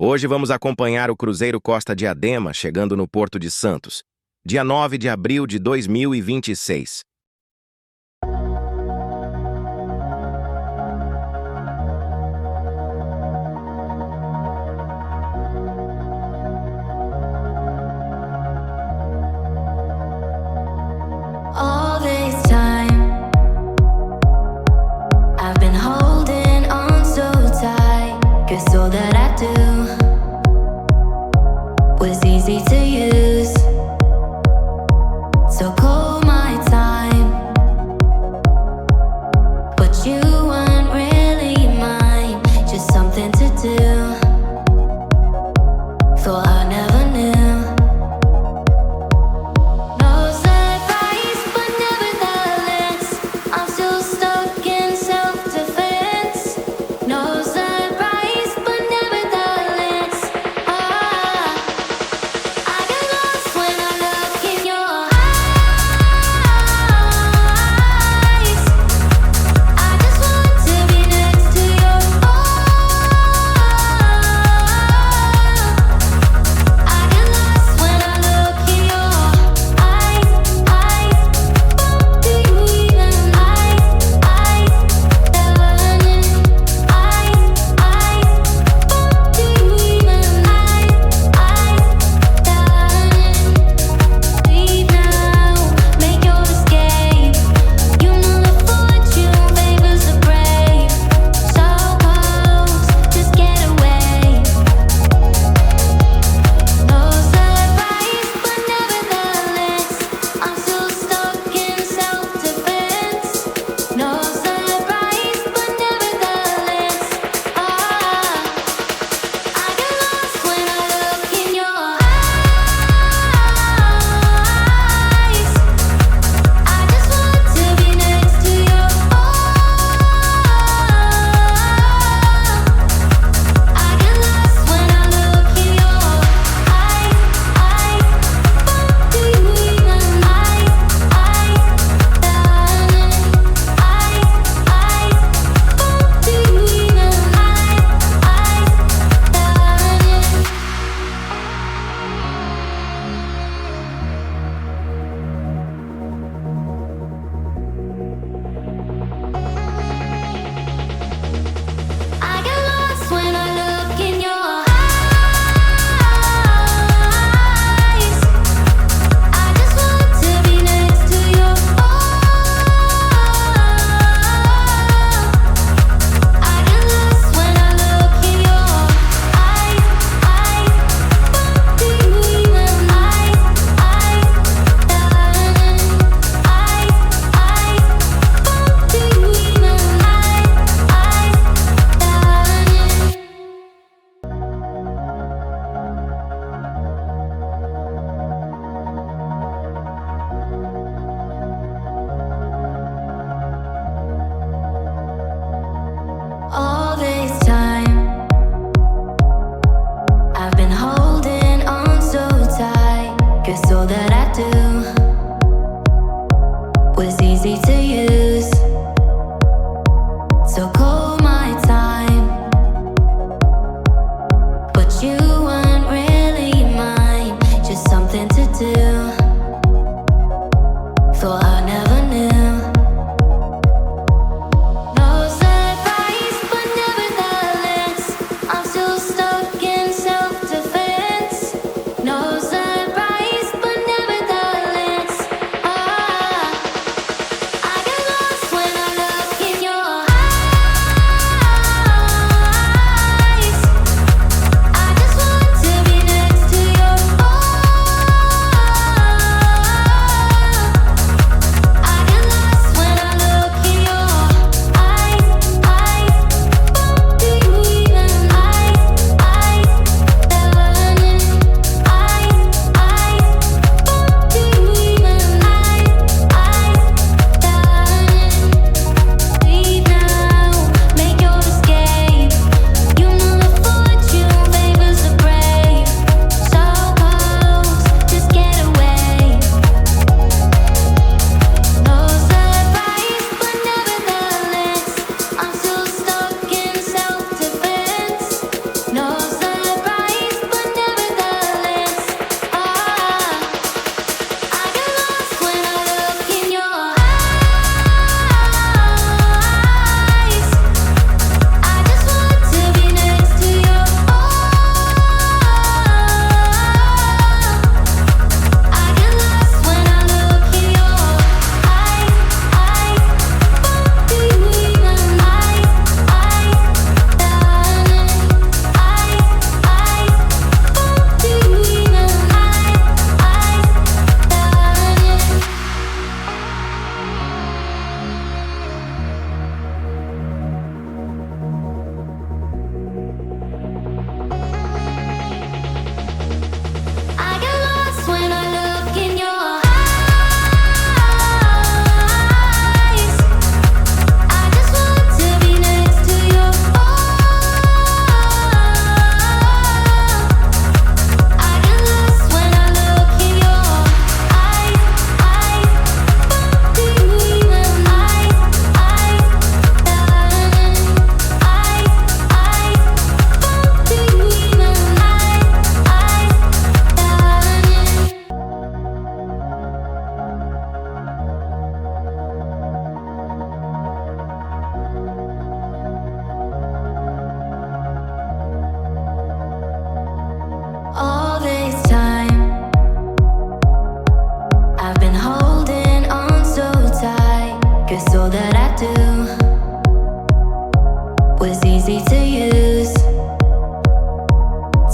Hoje vamos acompanhar o Cruzeiro Costa Diadema chegando no Porto de Santos, dia 9 de abril de 2026. All this time, I've been holding on so tight, 'cause all that I do was easy to use. So call my time, but you weren't really mine, just something to do. Thought I never knew. No surprise, but nevertheless, I'm still stuck in self-defense. No surprise, but nevertheless, I get lost when I look in your eyes. I just want to be next to your I get lost when I look in your eyes. Do you even do you even leave now, make your escape. You know the fortune favors the brave. So close, just get away. No surprise, but nevertheless, I'm still stuck in self-defense. No surprise, but nevertheless, I get lost when I look in your eyes. I just want to be next to your I get lost when I look in your eyes. Do you even do you even I get lost when I look in your eyes. I just want to be next to your I get lost when I look in your eyes. Do you even do you even All this time, I've been holding on so tight, 'cause all that I do was easy to use. So call my time, but you weren't really mine, just something to do. Thought I never knew. No surprise, but nevertheless, I'm still stuck in self-defense. No surprise, but nevertheless, I get lost when I look in your eyes. I just want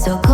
So close.